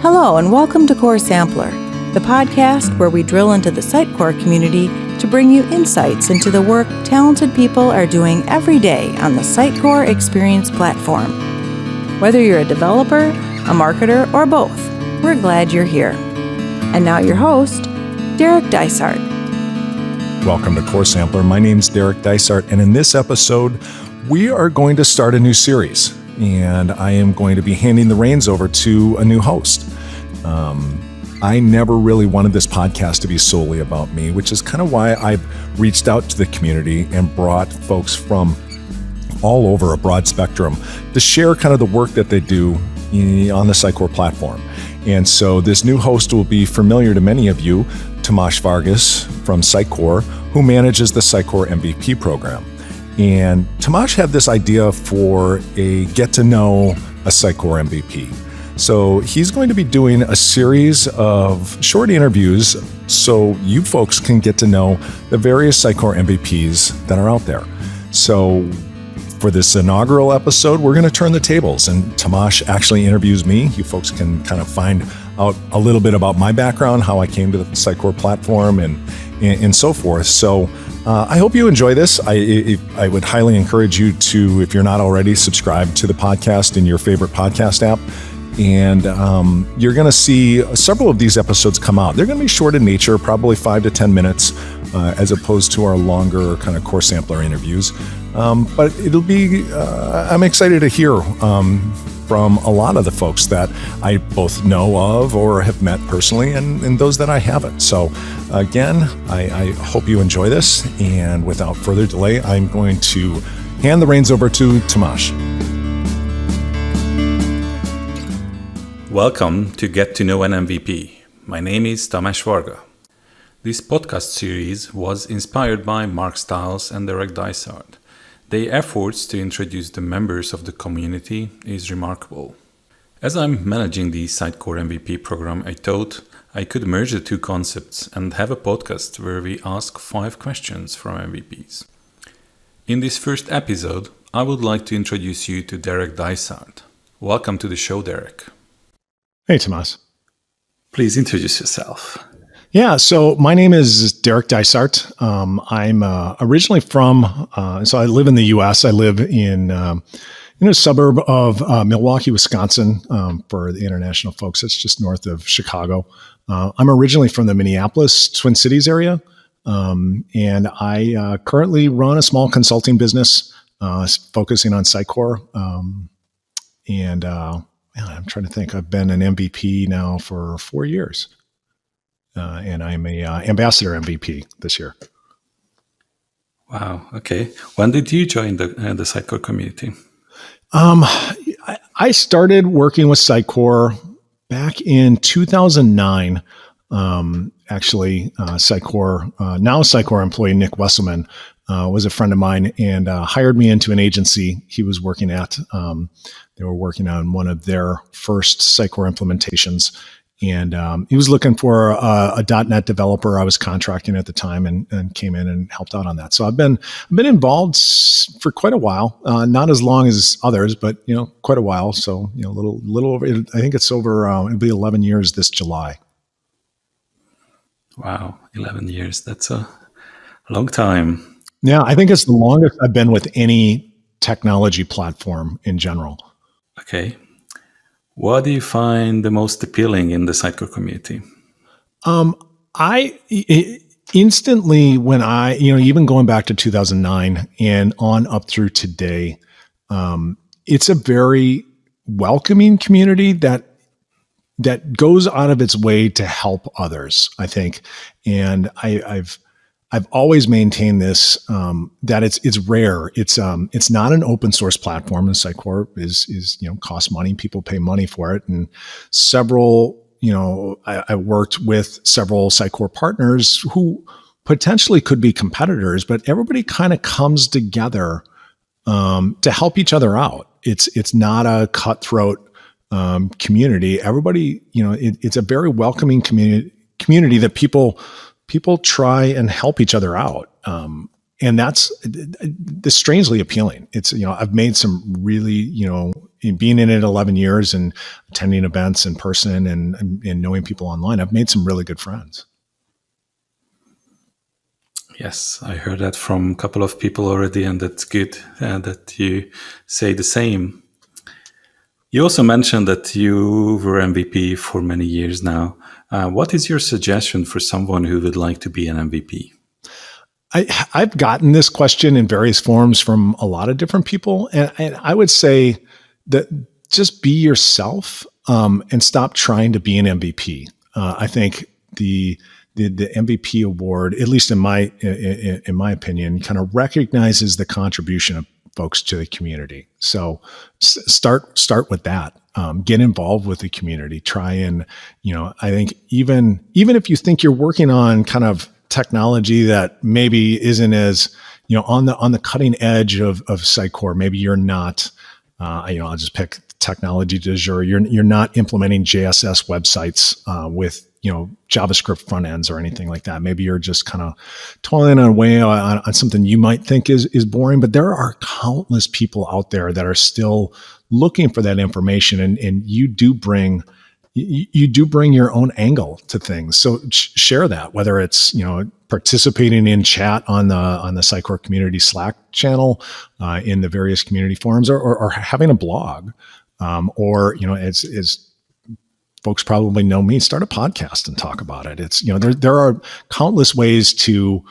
Hello and welcome to Core Sampler, the podcast where we drill into the Sitecore community to bring you insights into the work talented people are doing every day on the Sitecore Experience platform. Whether you're a developer, a marketer, or both, we're glad you're here. And now your host, Derek Dysart. Welcome to Core Sampler. My name's Derek Dysart, and in this episode, we are going to start a new series, and I am going to be handing the reins over to a new host. I never really wanted this podcast to be solely about me, which is kind of why I've reached out to the community and brought folks from all over a broad spectrum to share kind of the work that they do on the Sitecore platform. And so this new host will be familiar to many of you, Tamas Varga from Sitecore, who manages the Sitecore MVP program. And Tamas had this idea for a get to know a Sitecore MVP. So he's going to be doing a series of short interviews so you folks can get to know the various Sitecore MVPs that are out there. So for this inaugural episode, we're going to turn the tables, and Tamas actually interviews me. You folks can kind of find out a little bit about my background, how I came to the Sitecore platform, and so forth. So I hope you enjoy this. I would highly encourage you to, if you're not already, subscribe to the podcast in your favorite podcast app. And you're going to see several of these episodes come out. They're going to be short in nature, probably 5 to 10 minutes, as opposed to our longer kind of Core Sampler interviews. But it'll be, I'm excited to hear from a lot of the folks that I both know of or have met personally, and those that I haven't. So again, I hope you enjoy this. And without further delay, I'm going to hand the reins over to Tamas. Welcome to Get to Know an MVP. My name is Tamas Varga. This podcast series was inspired by Mark Stiles and Derek Dysart. Their efforts to introduce the members of the community is remarkable. As I'm managing the Sitecore MVP program, I thought I could merge the two concepts and have a podcast where we ask 5 questions from MVPs. In this first episode, I would like to introduce you to Derek Dysart. Welcome to the show, Derek. Hey, Tamas. Please introduce yourself. Yeah, so my name is Derek Dysart. I'm originally from, so I live in the U.S. I live in a suburb of Milwaukee, Wisconsin. For the international folks, it's just north of Chicago. I'm originally from the Minneapolis, Twin Cities area, and I currently run a small consulting business focusing on Sitecore. I'm trying to think. I've been an MVP now for 4 years. And I'm a Ambassador MVP this year. Wow. Okay. When did you join the Sitecore community? I started working with Sitecore back in 2009. Actually, Sitecore, now Sitecore employee Nick Wesselman, was a friend of mine and hired me into an agency he was working at. They were working on one of their first Sitecore implementations. And he was looking for a .NET developer. I was contracting at the time and came in and helped out on that. So I've been involved for quite a while, not as long as others, but quite a while. So a little over. I think it's over. It'll be 11 years this July. Wow, 11 years. That's a long time. Yeah, I think it's the longest I've been with any technology platform in general. Okay. What do you find the most appealing in the Sitecore community? Instantly when even going back to 2009 and on up through today, it's a very welcoming community that goes out of its way to help others, I think. And I've always maintained this, that it's rare. It's not an open source platform, and Sitecore is costs money. People pay money for it. And several, I worked with several Sitecore partners who potentially could be competitors, but everybody kind of comes together to help each other out. It's not a cutthroat community. Everybody, it's a very welcoming community that people try and help each other out. that's strangely appealing. It's, I've made some really, being in it 11 years and attending events in person and knowing people online, I've made some really good friends. Yes, I heard that from a couple of people already, and that's good that you say the same. You also mentioned that you were MVP for many years now. What is your suggestion for someone who would like to be an MVP? I've gotten this question in various forms from a lot of different people. And I would say that just be yourself and stop trying to be an MVP. I think the MVP award, at least in my opinion, kind of recognizes the contribution of folks to the community. So start with that. Get involved with the community. Try and, I think even if you think you're working on kind of technology that maybe isn't as, on the cutting edge of Sitecore, maybe you're not, I'll just pick technology du jour. You're not implementing JSS websites with, JavaScript front ends or anything like that. Maybe you're just kind of toiling away on something you might think is boring, but there are countless people out there that are still looking for that information, and you do bring your own angle to things. So share that, whether it's, participating in chat on the Sitecore community Slack channel, in the various community forums, or having a blog, or, as folks probably know me, start a podcast and talk about it. It's, there are countless ways to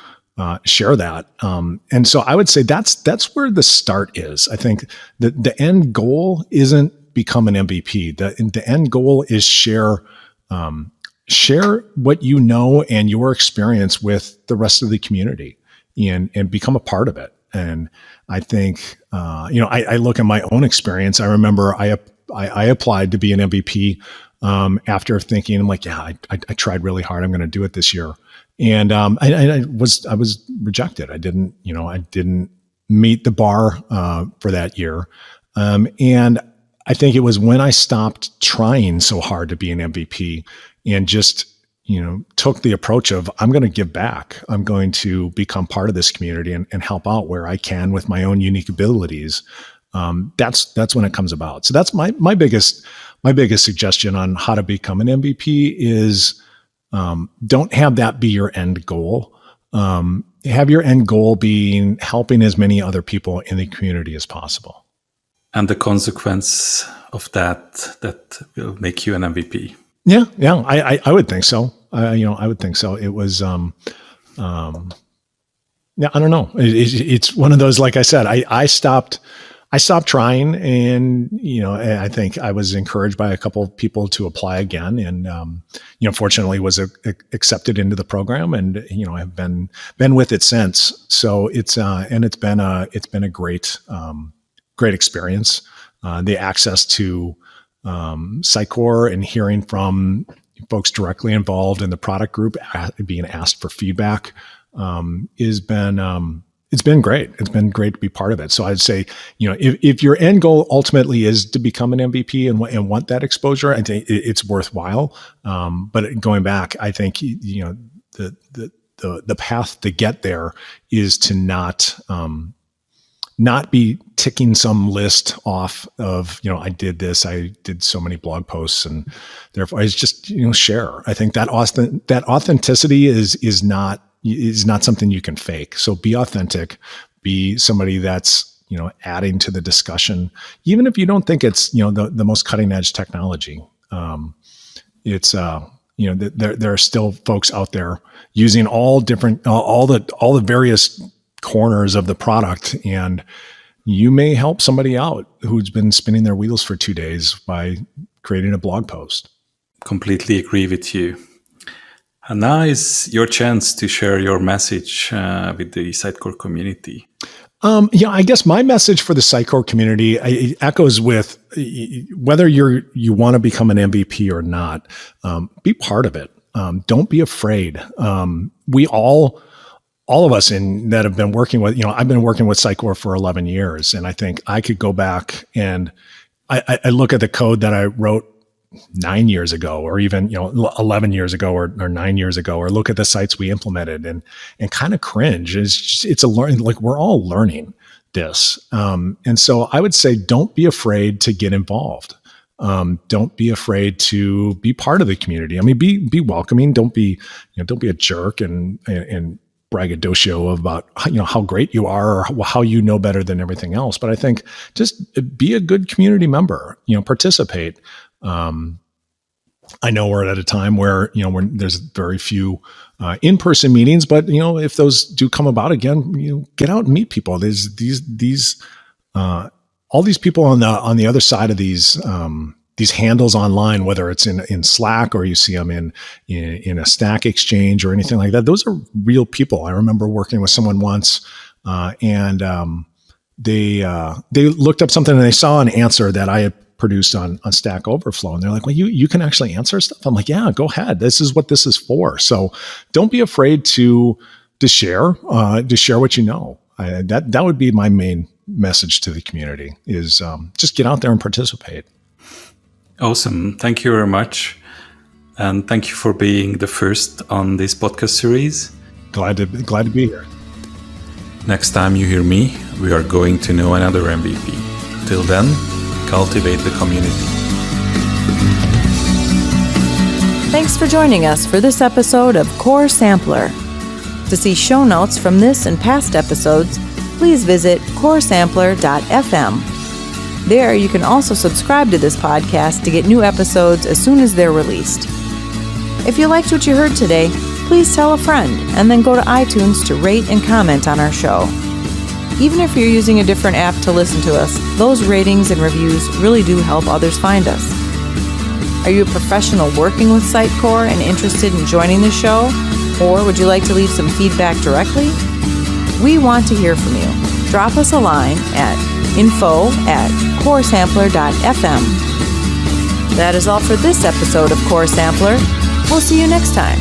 share that. And so I would say that's where the start is. I think that the end goal isn't become an MVP. The end goal is share what you know and your experience with the rest of the community and become a part of it. And I think, I look at my own experience. I remember I applied to be an MVP after thinking, I'm like, yeah, I tried really hard. I'm going to do it this year. And I was rejected. I didn't meet the bar for that year. And I think it was when I stopped trying so hard to be an MVP and just, took the approach of, I'm going to give back. I'm going to become part of this community and help out where I can with my own unique abilities. That's when it comes about. So that's my biggest suggestion on how to become an MVP is, don't have that be your end goal. Have your end goal being helping as many other people in the community as possible. And the consequence of that will make you an MVP. Yeah. I would think so. I would think so. It was, yeah, I don't know. It's one of those, like I said, I stopped trying, and, I think I was encouraged by a couple of people to apply again, and, fortunately was accepted into the program, and, I've been with it since. So it's been a great experience. The access to Sitecore and hearing from folks directly involved in the product group, being asked for feedback, it's been great. It's been great to be part of it. So I'd say, if your end goal ultimately is to become an MVP and want that exposure, I think it's worthwhile. But going back, I think, the path to get there is to not be ticking some list off of, I did this, I did so many blog posts, and therefore it's just, share. I think that authenticity is not something you can fake. So be authentic, be somebody that's, adding to the discussion, even if you don't think it's, the most cutting edge technology. It's, there are still folks out there using all the various corners of the product, and you may help somebody out who's been spinning their wheels for 2 days by creating a blog post. Completely agree with you. And now is your chance to share your message with the Sitecore community. I guess my message for the Sitecore community it echoes with whether you want to become an MVP or not. Be part of it. Don't be afraid. We all of us that have been working with, I've been working with Sitecore for 11 years, and I think I could go back and I look at the code that I wrote 9 years ago, or even 11 years ago, or 9 years ago, or look at the sites we implemented and kind of cringe. It's a learning. Like, we're all learning this, and so I would say don't be afraid to get involved. Don't be afraid to be part of the community. I mean, be welcoming. Don't be a jerk and braggadocio about how great you are, or how you know better than everything else. But I think just be a good community member. Participate. I know we're at a time where when there's very few in-person meetings, but if those do come about again, get out and meet people. There's all these people on the other side of these handles online, whether it's in Slack or you see them in a Stack exchange or anything like that. Those are real people. I remember working with someone once, and they looked up something and they saw an answer that I had produced on Stack Overflow, and they're like, "Well, you can actually answer stuff." I'm like, "Yeah, go ahead. This is what this is for." So don't be afraid to share what you know. That would be my main message to the community is just get out there and participate. Awesome. Thank you very much. And thank you for being the first on this podcast series. Glad to be here. Next time you hear me, we are going to know another MVP. Till then, cultivate the community. Thanks for joining us for this episode of Core Sampler. To see show notes from this and past episodes, please visit coresampler.fm. There, you can also subscribe to this podcast to get new episodes as soon as they're released. If you liked what you heard today, please tell a friend and then go to iTunes to rate and comment on our show. Even if you're using a different app to listen to us, those ratings and reviews really do help others find us. Are you a professional working with Sitecore and interested in joining the show? Or would you like to leave some feedback directly? We want to hear from you. Drop us a line at info@coresampler.fm. That is all for this episode of Core Sampler. We'll see you next time.